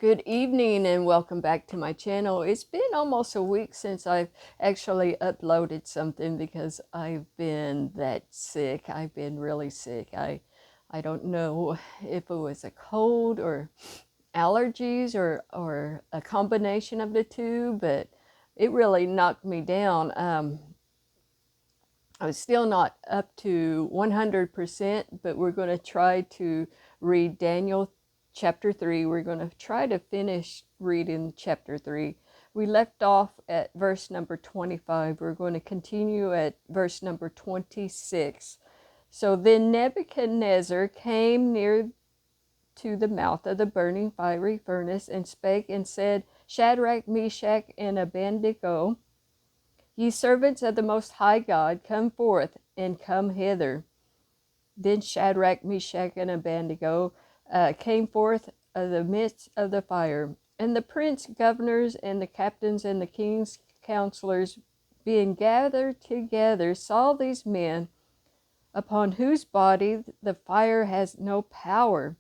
Good evening and welcome back to my channel. It's been almost a week since I've actually uploaded something because I've been that sick. I've been really sick. I don't know if it was a cold or allergies or a combination of the two, but it really knocked me down. I was still not up to 100%, but we're going to try to read Daniel chapter 3. We're going to try to finish reading chapter 3. We left off at verse number 25. We're going to continue at verse number 26. So then Nebuchadnezzar came near to the mouth of the burning fiery furnace and spake and said, Shadrach, Meshach, and Abednego, ye servants of the Most High God, come forth and come hither. Then Shadrach, Meshach, and Abednego came forth of the midst of the fire. And the prince, governors, and the captains, and the king's counselors, being gathered together, saw these men, upon whose body the fire has no power,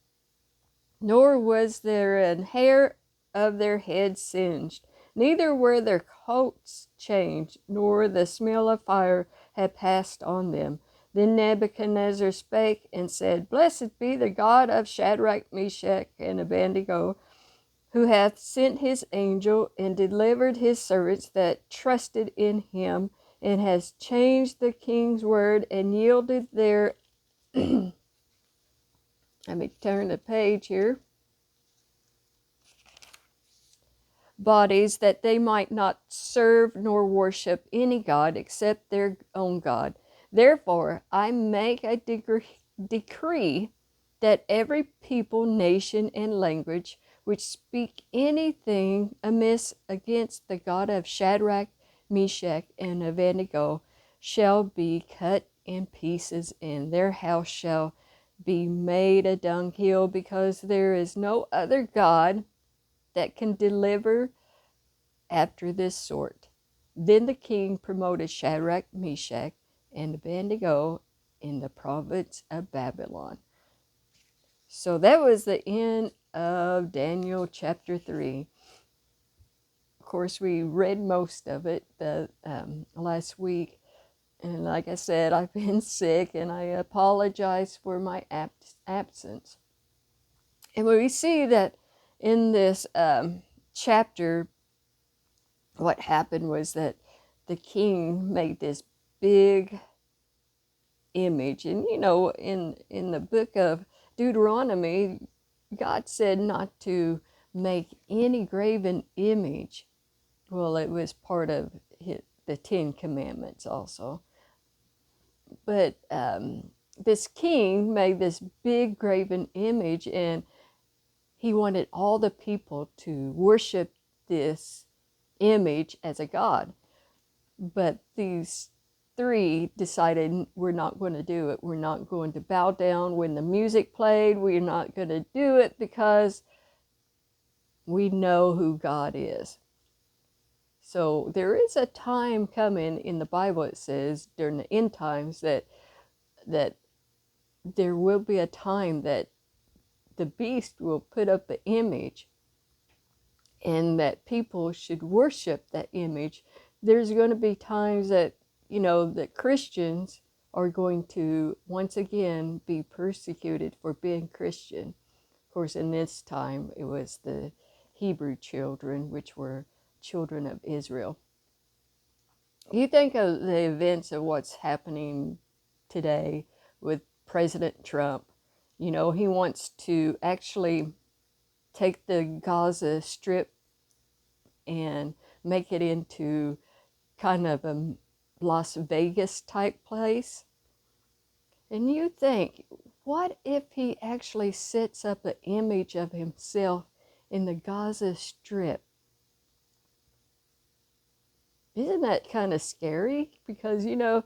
nor was there an hair of their heads singed, neither were their coats changed, nor the smell of fire had passed on them. Then Nebuchadnezzar spake and said, Blessed be the God of Shadrach, Meshach, and Abednego, who hath sent his angel and delivered his servants that trusted in him, and has changed the king's word and yielded their let me turn the page here. Bodies, that they might not serve nor worship any god except their own God. Therefore I make a decree that every people, nation, and language which speak anything amiss against the God of Shadrach, Meshach, and Abednego shall be cut in pieces, and their house shall be made a dunghill, because there is no other God that can deliver after this sort. Then the king promoted Shadrach, Meshach, and Abednego in the province of Babylon. So that was the end of Daniel chapter 3. Of course, we read most of it last week. And like I said, I've been sick, and I apologize for my absence. And we see that in this chapter, what happened was that the king made this big image. And you know, in the book of Deuteronomy, God said not to make any graven image. Well, it was part of the 10 Commandments also. But this king made this big graven image, and he wanted all the people to worship this image as a god. But these three decided, we're not going to do it. We're not going to bow down when the music played. We're not going to do it because we know who God is. So there is a time coming in the Bible, it says, during the end times, that there will be a time that the beast will put up an image, and that people should worship that image. There's going to be times that, you know, that Christians are going to once again be persecuted for being Christian. Of course, in this time, it was the Hebrew children, which were children of Israel. You think of the events of what's happening today with President Trump. You know, he wants to actually take the Gaza Strip and make it into kind of a Las Vegas type place. And you think, what if he actually sets up an image of himself in the Gaza Strip? Isn't that kind of scary? Because, you know,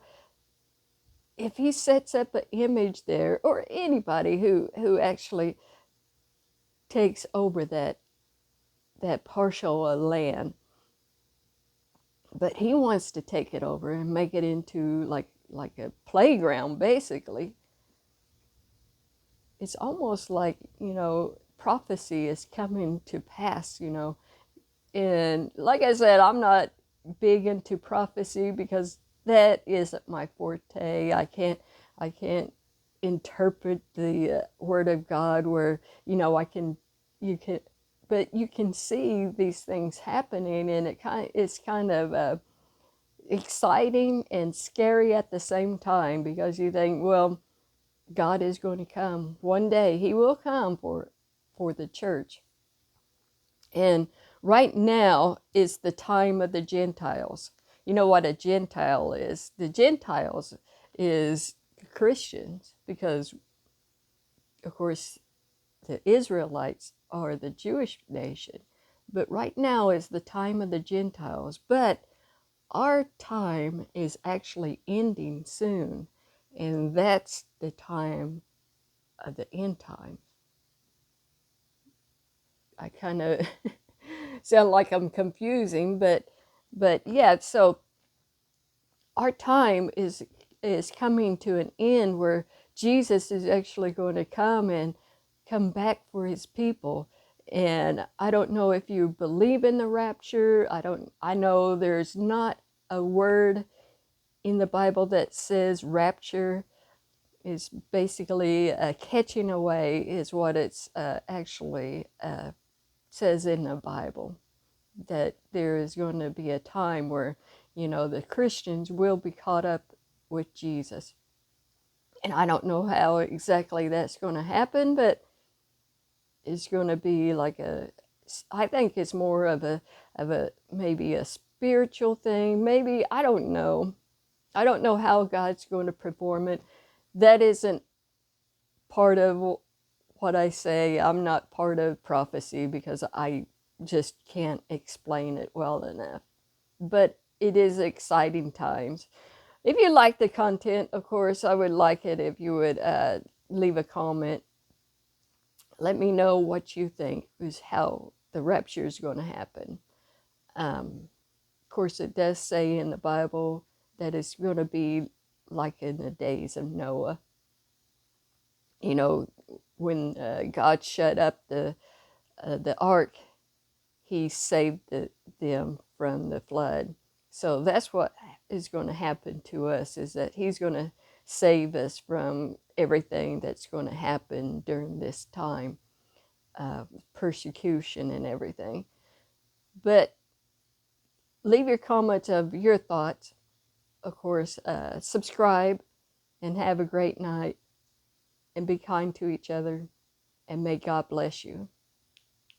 if he sets up an image there, or anybody who actually takes over that partial land, but he wants to take it over and make it into like a playground, basically. It's almost like, you know, prophecy is coming to pass, you know. And like I said, I'm not big into prophecy because that isn't my forte. I can't interpret the word of God where, you know, you can, but you can see these things happening, and it's kind of exciting and scary at the same time, because you think, well, God is going to come one day. He will come for the church. And right now is the time of the Gentiles. You know what a Gentile is? The Gentiles is Christians, because, of course, the Israelites are the Jewish nation. But right now is the time of the Gentiles. But our time is actually ending soon. And that's the time of the end time. I kind of sound like I'm confusing, but yeah, so our time is coming to an end where Jesus is actually going to come and come back for his people. And I don't know if you believe in the rapture. I know there's not a word in the Bible that says rapture. Is basically catching away is what it's actually says in the Bible, that there is going to be a time where, you know, the Christians will be caught up with Jesus. And I don't know how exactly that's going to happen, but it's going to be like I think it's more of a maybe a spiritual thing. Maybe, I don't know. I don't know how God's going to perform it. That isn't part of what I say. I'm not part of prophecy because I just can't explain it well enough. But it is exciting times. If you like the content, of course, I would like it if you would leave a comment. Let me know what you think is how the rapture is going to happen. Of course, it does say in the Bible that it's going to be like in the days of Noah. You know, when God shut up the ark, he saved them from the flood. So that's what is going to happen to us, is that he's going to save us from everything that's going to happen during this time, persecution and everything. But leave your comments of your thoughts. Of course, subscribe and have a great night, and be kind to each other, and may God bless you.